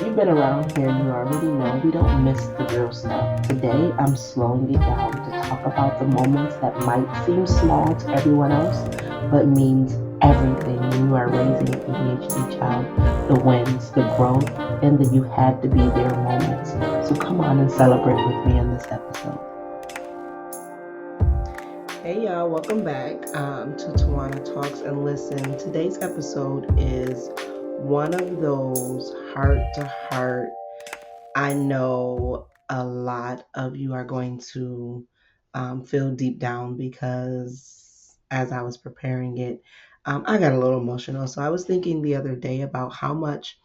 If you've been around here, you already know we don't miss the real stuff. Today, I'm slowing it down to talk about the moments that might seem small to everyone else, but means everything when you are raising an ADHD child. The wins, the growth, and the you had to be there moments. So come on and celebrate with me in this episode. Hey y'all, welcome back to Tawana Talks. And listen, today's episode is one of those heart to heart. I know a lot of you are going to feel deep down because as I was preparing it, I got a little emotional. So I was thinking the other day about how much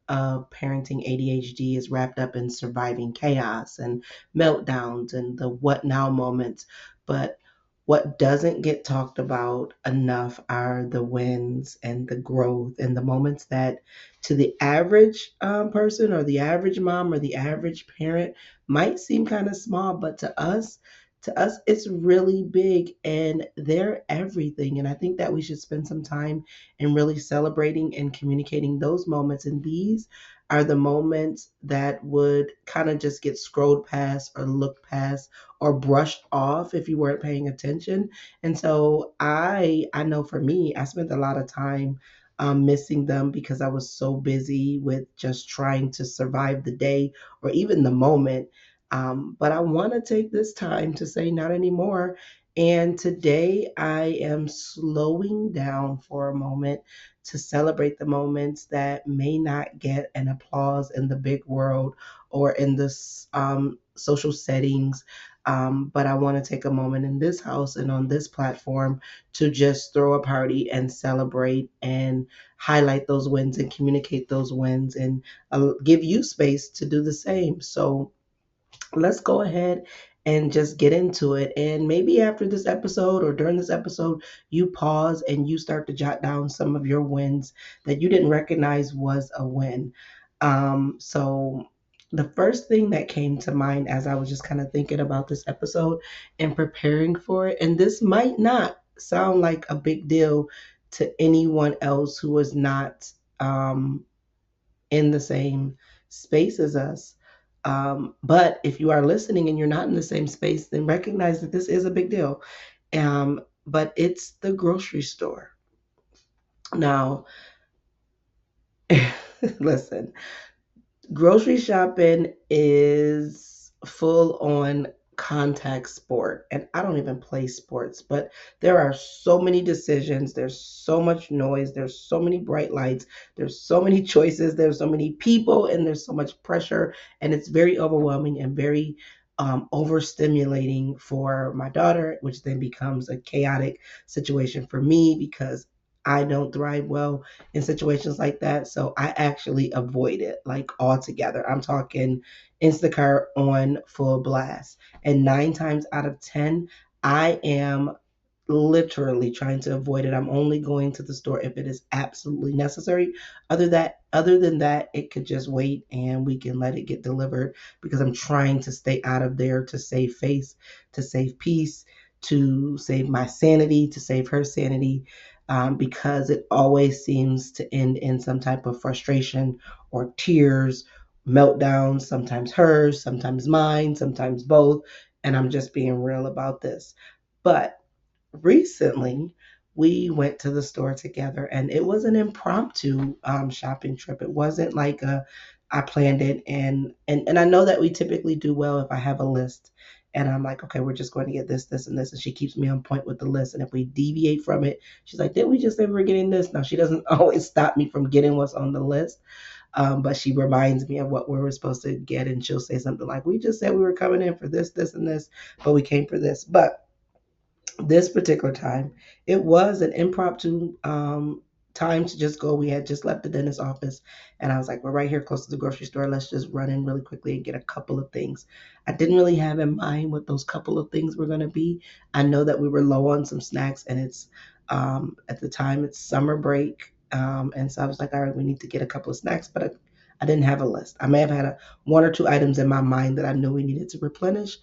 of parenting ADHD is wrapped up in surviving chaos and meltdowns and the what now moments. But what doesn't get talked about enough are the wins and the growth and the moments that to the average person or the average mom or the average parent might seem kind of small, but to us it's really big and they're everything. And I think that we should spend some time in really celebrating and communicating those moments. And these are the moments that would kind of just get scrolled past or looked past or brushed off if you weren't paying attention. And so I know for me, I spent a lot of time missing them because I was so busy with just trying to survive the day or even the moment. But I want to take this time to say not anymore. And today I am slowing down for a moment to celebrate the moments that may not get an applause in the big world or in the social settings. But I want to take a moment in this house and on this platform to just throw a party and celebrate and highlight those wins and communicate those wins and give you space to do the same. So let's go ahead and just get into it. And maybe after this episode or during this episode, you pause and you start to jot down some of your wins that you didn't recognize was a win. So, the first thing that came to mind as I was just kind of thinking about this episode and preparing for it, and this might not sound like a big deal to anyone else who is not in the same space as us. But if you are listening and you're not in the same space, then recognize that this is a big deal. But it's the grocery store. Now, listen, grocery shopping is full on contact sport. And I don't even play sports, but there are so many decisions. There's so much noise. There's so many bright lights. There's so many choices. There's so many people, and there's so much pressure. And it's very overwhelming and very overstimulating for my daughter, which then becomes a chaotic situation for me because I don't thrive well in situations like that. So I actually avoid it like altogether. I'm talking Instacart on full blast. And 9 times out of 10, I am literally trying to avoid it. I'm only going to the store if it is absolutely necessary. Other than that, it could just wait and we can let it get delivered because I'm trying to stay out of there to save face, to save peace, to save my sanity, to save her sanity. Because it always seems to end in some type of frustration or tears, meltdowns, sometimes hers, sometimes mine, sometimes both. And I'm just being real about this. But recently we went to the store together and it was an impromptu shopping trip. It wasn't like a I planned it and I know that we typically do well if I have a list and I'm like, okay, we're just going to get this and this, and she keeps me on point with the list. And if we deviate from it, she's like, did we just say we're getting this? Now she doesn't always stop me from getting what's on the list, but she reminds me of what we were supposed to get, and she'll say something like, we just said we were coming in for this and this, but we came for this. But this particular time, it was an impromptu time to just go. We had just left the dentist office, and I was like, we're right here close to the grocery store. Let's just run in really quickly and get a couple of things. I didn't really have in mind what those couple of things were going to be. I know that we were low on some snacks, and it's at the time it's summer break. And so I was like, all right, we need to get a couple of snacks, but I didn't have a list. I may have had one or two items in my mind that I knew we needed to replenish,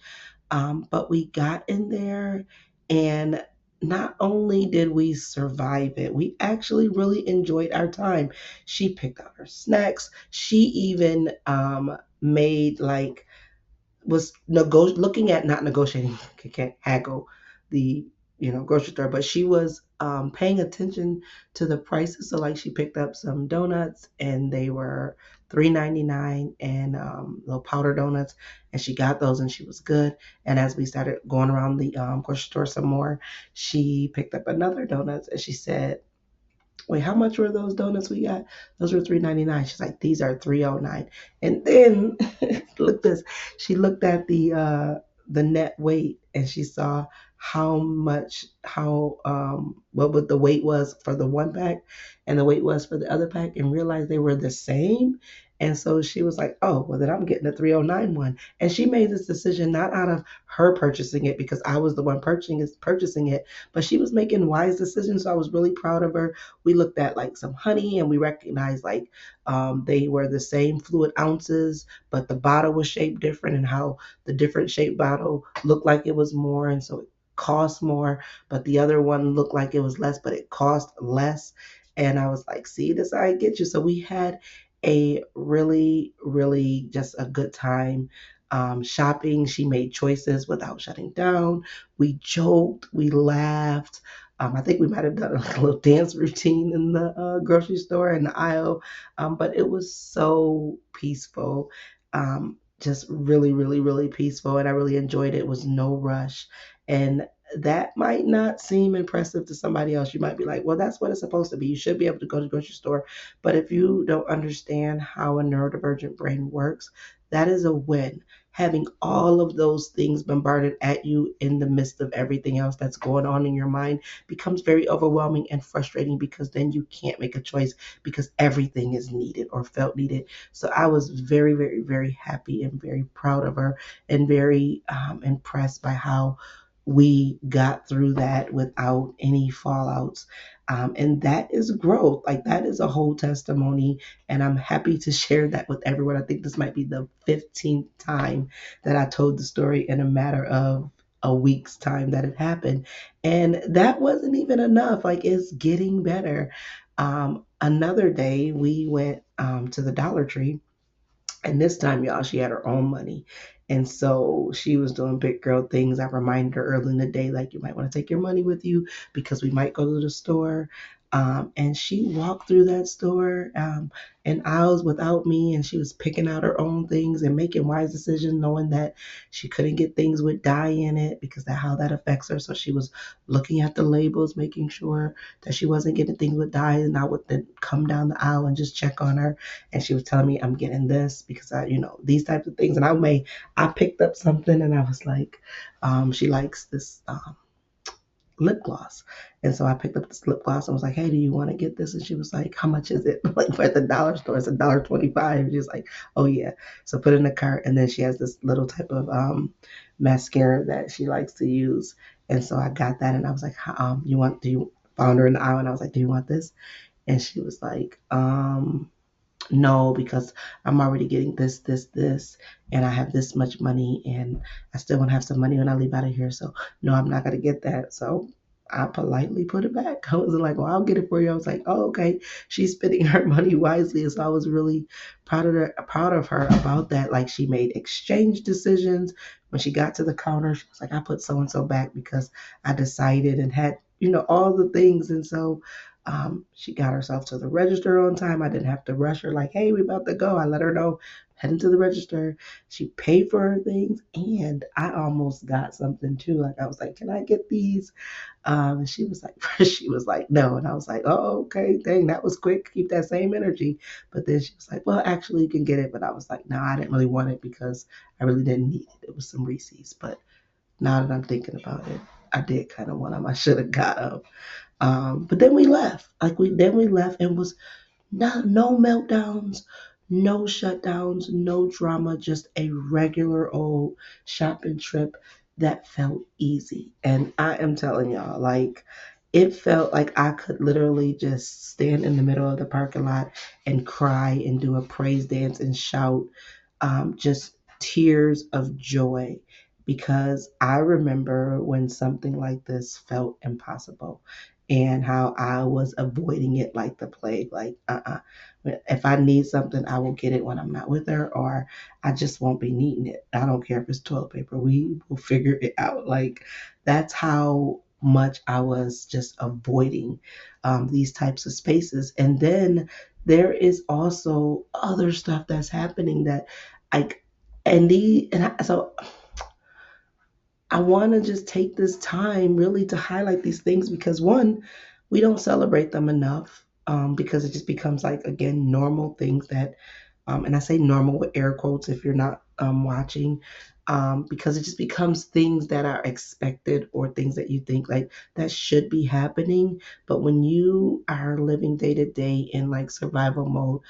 but we got in there and not only did we survive it, we actually really enjoyed our time. She picked out her snacks. She even made like was looking at not negotiating, can't haggle the grocery store, but she was paying attention to the prices. So like she picked up some donuts and they were $3.99 and little powder donuts, and she got those and she was good. And as we started going around the grocery store some more, she picked up another donuts and she said, wait, how much were those donuts we got? Those were $3.99. She's like, these are $3.09. And then look this. She looked at the net weight and she saw what the weight was for the one pack and the weight was for the other pack, and realized they were the same. And so she was like, oh, well, then I'm getting the 309 one. And she made this decision not out of her purchasing it because I was the one purchasing it, but she was making wise decisions. So I was really proud of her. We looked at like some honey and we recognized like they were the same fluid ounces, but the bottle was shaped different, and how the different shaped bottle looked like it was more. And so it cost more, but the other one looked like it was less, but it cost less. And I was like, see, this I get you. So we had a really, really just a good time shopping. She made choices without shutting down. We joked, we laughed. I think we might have done like a little dance routine in the grocery store in the aisle, but it was so peaceful. Just really, really, really peaceful, and I really enjoyed it. It was no rush, and that might not seem impressive to somebody else. You might be like, well, that's what it's supposed to be. You should be able to go to the grocery store. But if you don't understand how a neurodivergent brain works, that is a win. Having all of those things bombarded at you in the midst of everything else that's going on in your mind becomes very overwhelming and frustrating, because then you can't make a choice because everything is needed or felt needed. So I was very, very, very happy and very proud of her, and very impressed by how we got through that without any fallouts. And that is growth. Like, that is a whole testimony. And I'm happy to share that with everyone. I think this might be the 15th time that I told the story in a matter of a week's time that it happened. And that wasn't even enough. Like, it's getting better. Another day, we went to the Dollar Tree, and this time, y'all, she had her own money. And so she was doing big girl things. I reminded her early in the day, like, you might want to take your money with you because we might go to the store. And she walked through that store in aisles without me, and she was picking out her own things and making wise decisions, knowing that she couldn't get things with dye in it because of how that affects her. So she was looking at the labels, making sure that she wasn't getting things with dye, and I would then come down the aisle and just check on her, and she was telling me I'm getting this because these types of things. And I picked up something and I was like, she likes this lip gloss. And so I picked up this lip gloss and was like, hey, do you want to get this? And she was like, how much is it? Like, we're at the dollar store, it's $1.25. She was like, oh yeah. So put it in the cart. And then she has this little type of mascara that she likes to use. And so I got that and I was like, do you found her in the aisle and I was like, do you want this? And she was like, no, because I'm already getting this, and I have this much money, and I still want to have some money when I leave out of here. So, no, I'm not going to get that. So, I politely put it back. I was like, well, I'll get it for you. I was like, oh, okay. She's spending her money wisely. And so I was really proud of her about that. Like, she made exchange decisions. When she got to the counter, she was like, I put so and so back because I decided and had, all the things. And so she got herself to the register on time. I didn't have to rush her like, hey, we're about to go. I let her know, heading to the register. She paid for her things, and I almost got something too. Like, I was like, can I get these? And she was like, she was like, no. And I was like, oh, okay, dang, that was quick. Keep that same energy. But then she was like, well, actually, you can get it. But I was like, no, I didn't really want it because I really didn't need it. It was some Reese's. But now that I'm thinking about it, I did kind of want them. I should have got them. But then we left. We left, and was no meltdowns, no shutdowns, no drama, just a regular old shopping trip that felt easy. And I am telling y'all, like, it felt like I could literally just stand in the middle of the parking lot and cry and do a praise dance and shout, just tears of joy. because I remember when something like this felt impossible and how I was avoiding it like the plague. Like, if I need something, I will get it when I'm not with her, or I just won't be needing it. I don't care if it's toilet paper. We will figure it out. Like, that's how much I was just avoiding these types of spaces. And then there is also other stuff that's happening that, like, so I want to just take this time really to highlight these things because one, we don't celebrate them enough, because it just becomes like, again, normal things that, and I say normal with air quotes if you're not watching, because it just becomes things that are expected or things that you think like that should be happening. But when you are living day to day in like survival mode,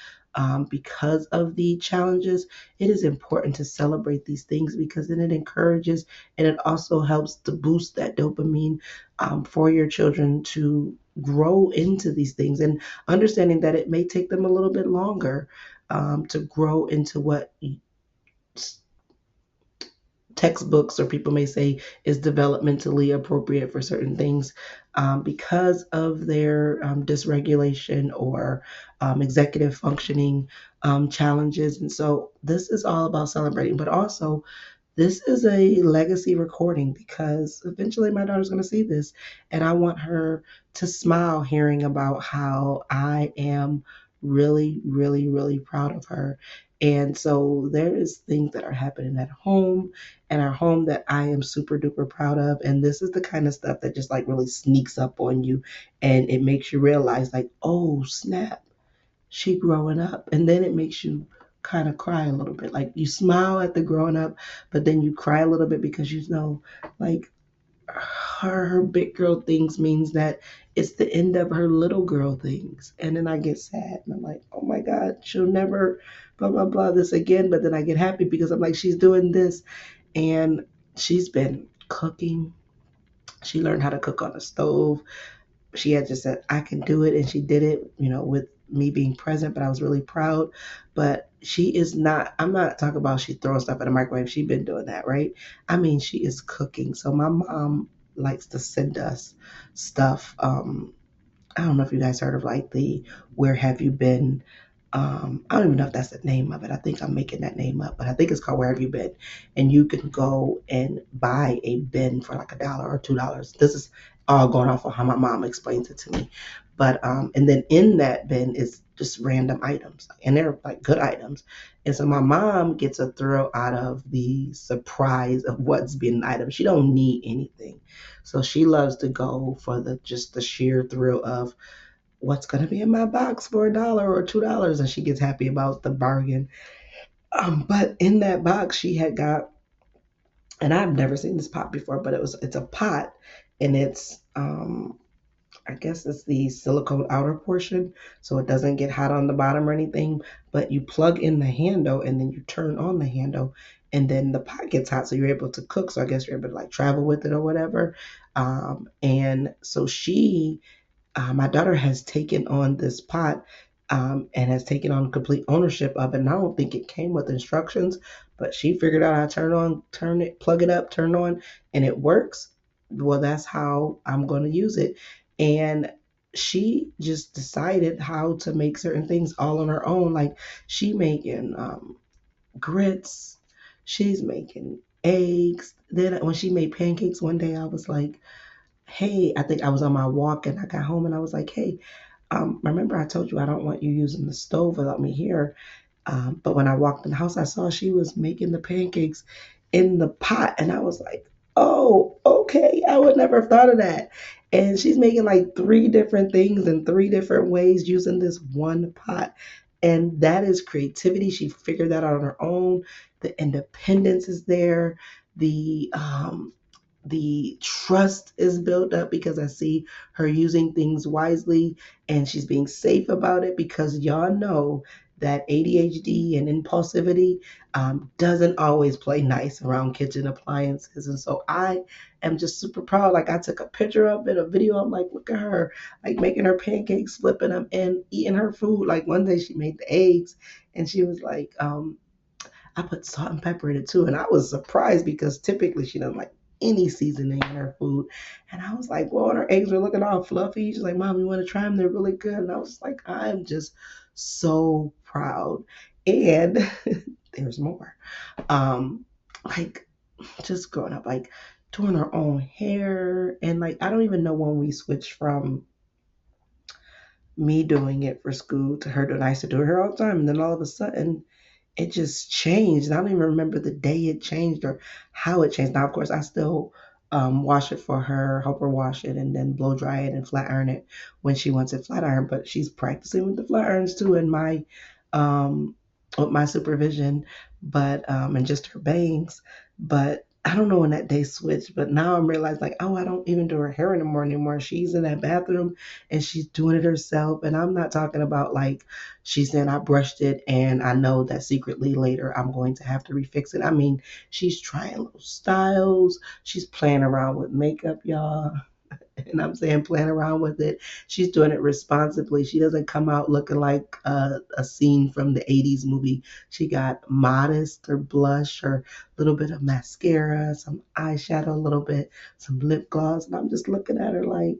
because of the challenges, it is important to celebrate these things because then it encourages and it also helps to boost that dopamine, for your children to grow into these things, and understanding that it may take them a little bit longer, to grow into what textbooks or people may say is developmentally appropriate for certain things, because of their dysregulation or executive functioning challenges. And so this is all about celebrating, but also this is a legacy recording because eventually my daughter's going to see this, and I want her to smile hearing about how I am really, really, really proud of her. And so there is things that are happening at home and our home that I am super duper proud of. And this is the kind of stuff that just like really sneaks up on you, and it makes you realize like, oh snap, she growing up. And then it makes you kind of cry a little bit. Like you smile at the growing up, but then you cry a little bit because you know, like her big girl things means that it's the end of her little girl things. And then I get sad and I'm like, oh my God, she'll never blah blah blah this again. But then I get happy because I'm like, she's doing this, and she's been cooking. She learned how to cook on the stove. She had just said, I can do it. And she did it, with me being present, but I was really proud. But she is not, I'm not talking about she throwing stuff in the microwave. She's been doing that, right? I mean, she is cooking. So my mom likes to send us stuff. I don't know if you guys heard of like the Where Have You Been? I don't even know if that's the name of it. I think I'm making that name up, but I think it's called Where Have You Been? And you can go and buy a bin for like $1 or $2. This is all going off of how my mom explains it to me. But and then in that bin is just random items, and they're like good items. And so my mom gets a thrill out of the surprise of what's been an item. She don't need anything, so she loves to go for the just the sheer thrill of what's going to be in my box for $1 or $2, and she gets happy about the bargain. But in that box she had got, and I've never seen this pot before, but it's a pot, and it's I guess it's the silicone outer portion, so it doesn't get hot on the bottom or anything. But you plug in the handle and then you turn on the handle, and then the pot gets hot, so you're able to cook. So I guess you're able to like travel with it or whatever. And so my daughter has taken on this pot, and has taken on complete ownership of it. And I don't think it came with instructions, but she figured out how to turn it, plug it up, turn it on, and it works. Well, that's how I'm going to use it. And she just decided how to make certain things all on her own. Like she making grits, she's making eggs. Then when she made pancakes one day, I was like, hey, I think I was on my walk and I got home and I was like, hey, remember I told you I don't want you using the stove without me here. But when I walked in the house, I saw she was making the pancakes in the pot. And I was like, oh, okay. I would never have thought of that. And she's making like three different things in three different ways using this one pot. And that is creativity. She figured that out on her own. The independence is there. The trust is built up because I see her using things wisely, and she's being safe about it because y'all know that ADHD and impulsivity doesn't always play nice around kitchen appliances. And so I am just super proud. Like I took a picture of it, a video. I'm like, look at her, like making her pancakes, flipping them and eating her food. Like one day she made the eggs and she was like, I put salt and pepper in it too. And I was surprised because typically she doesn't like any seasoning in her food. And I was like, well, and her eggs are looking all fluffy. She's like, Mom, you want to try them? They're really good. And I was like, I'm just so proud. And there's more. Um, like just growing up, like doing her own hair. And like, I don't even know when we switched from me doing it for school to her doing. I used to do her hair all the time. And then all of a sudden, it just changed. I don't even remember the day it changed or how it changed. Now, of course, I still wash it for her, help her wash it, and then blow dry it and flat iron it when she wants it flat iron. But she's practicing with the flat irons too in my um, with my supervision, but and just her bangs. But I don't know when that day switched. But now I'm realizing like, oh, I don't even do her hair anymore. She's in that bathroom and she's doing it herself. And I'm not talking about like she's saying I brushed it and I know that secretly later I'm going to have to refix it. I mean, she's trying little styles. She's playing around with makeup, y'all. And I'm saying playing around with it. She's doing it responsibly. She doesn't come out looking like a scene from the 80s movie. She got modest or blush or a little bit of mascara, some eyeshadow, a little bit, some lip gloss. And I'm just looking at her like,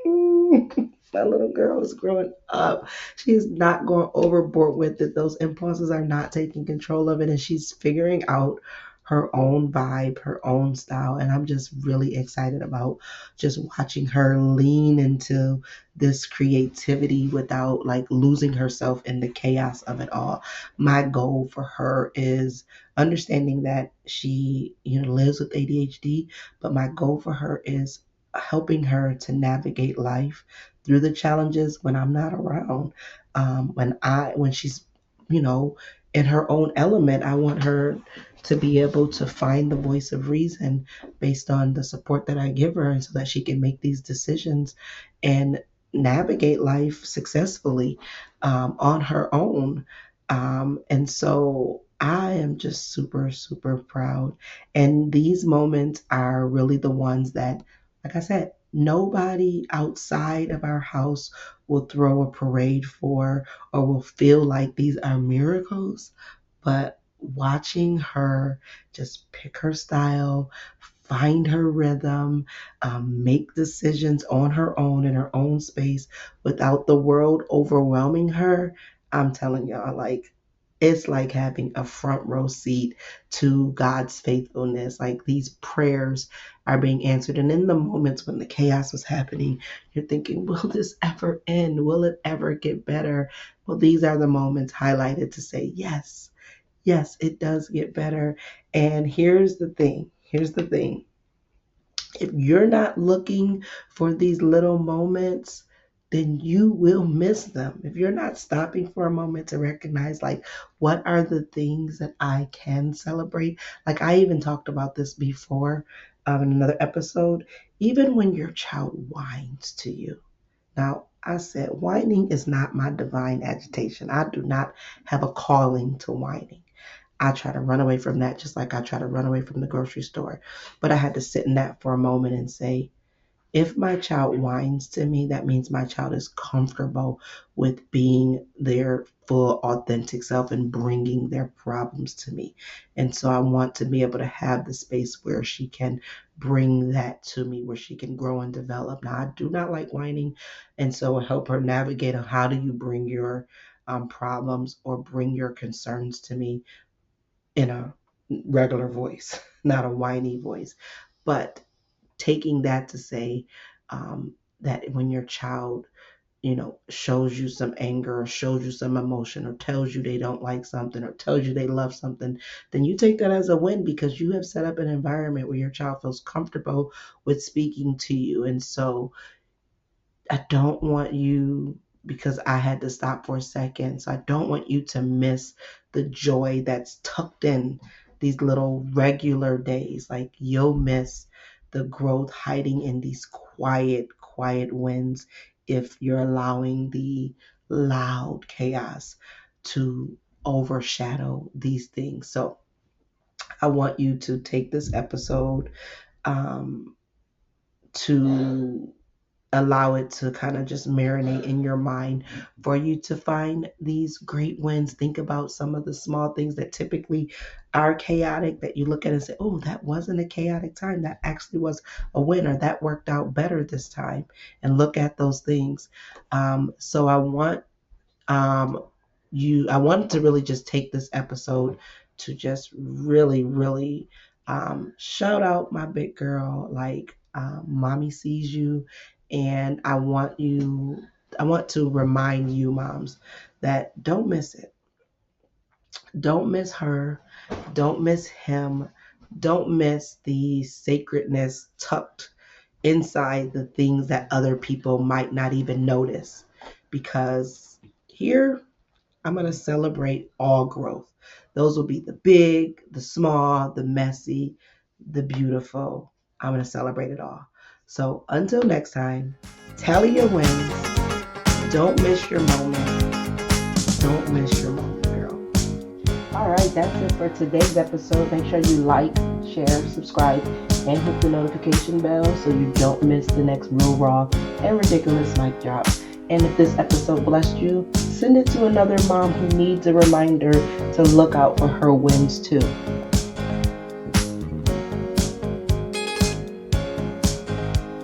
my little girl is growing up. She's not going overboard with it. Those impulses are not taking control of it, and she's figuring out her own vibe, her own style. And I'm just really excited about just watching her lean into this creativity without like losing herself in the chaos of it all. My goal for her is understanding that she, lives with ADHD, but my goal for her is helping her to navigate life through the challenges when I'm not around. When she's, you know, in her own element, I want her to be able to find the voice of reason based on the support that I give her, and so that she can make these decisions and navigate life successfully on her own. And so I am just super, super proud. And these moments are really the ones that, like I said, nobody outside of our house will throw a parade for or will feel like these are miracles. But watching her just pick her style, find her rhythm, make decisions on her own in her own space without the world overwhelming her, I'm telling y'all, like, it's like having a front row seat to God's faithfulness. Like these prayers are being answered. And in the moments when the chaos was happening, you're thinking, will this ever end? Will it ever get better? Well, these are the moments highlighted to say, yes, yes, it does get better. And here's the thing. If you're not looking for these little moments, then you will miss them. If you're not stopping for a moment to recognize, like, what are the things that I can celebrate? Like, I even talked about this before in another episode. Even when your child whines to you. Now, I said, whining is not my divine agitation. I do not have a calling to whining. I try to run away from that just like I try to run away from the grocery store. But I had to sit in that for a moment and say, if my child whines to me, that means my child is comfortable with being their full, authentic self and bringing their problems to me. And so I want to be able to have the space where she can bring that to me, where she can grow and develop. Now, I do not like whining. And so I help her navigate on how do you bring your problems or bring your concerns to me in a regular voice, not a whiny voice. But taking that to say that when your child, shows you some anger or shows you some emotion or tells you they don't like something or tells you they love something, then you take that as a win because you have set up an environment where your child feels comfortable with speaking to you. And so I don't want you, because I had to stop for a second, so I don't want you to miss the joy that's tucked in these little regular days. Like you'll miss the growth hiding in these quiet, quiet wins if you're allowing the loud chaos to overshadow these things. So I want you to take this episode um, to allow it to kind of just marinate in your mind for you to find these great wins. Think about some of the small things that typically are chaotic that you look at and say, oh, that wasn't a chaotic time. That actually was a win, or that worked out better this time. And look at those things. So um, I wanted to really just take this episode to just really, really shout out my big girl. Like, mommy sees you, and I want to remind you, moms, that don't miss it. Don't miss her. Don't miss him. Don't miss the sacredness tucked inside the things that other people might not even notice. Because here, I'm going to celebrate all growth. Those will be the big, the small, the messy, the beautiful. I'm going to celebrate it all. So until next time, tally your wins. Don't miss your moment. Don't miss your moment, girl. All right, that's it for today's episode. Make sure you like, share, subscribe, and hit the notification bell so you don't miss the next real raw and ridiculous mic drop. And if this episode blessed you, send it to another mom who needs a reminder to look out for her wins too.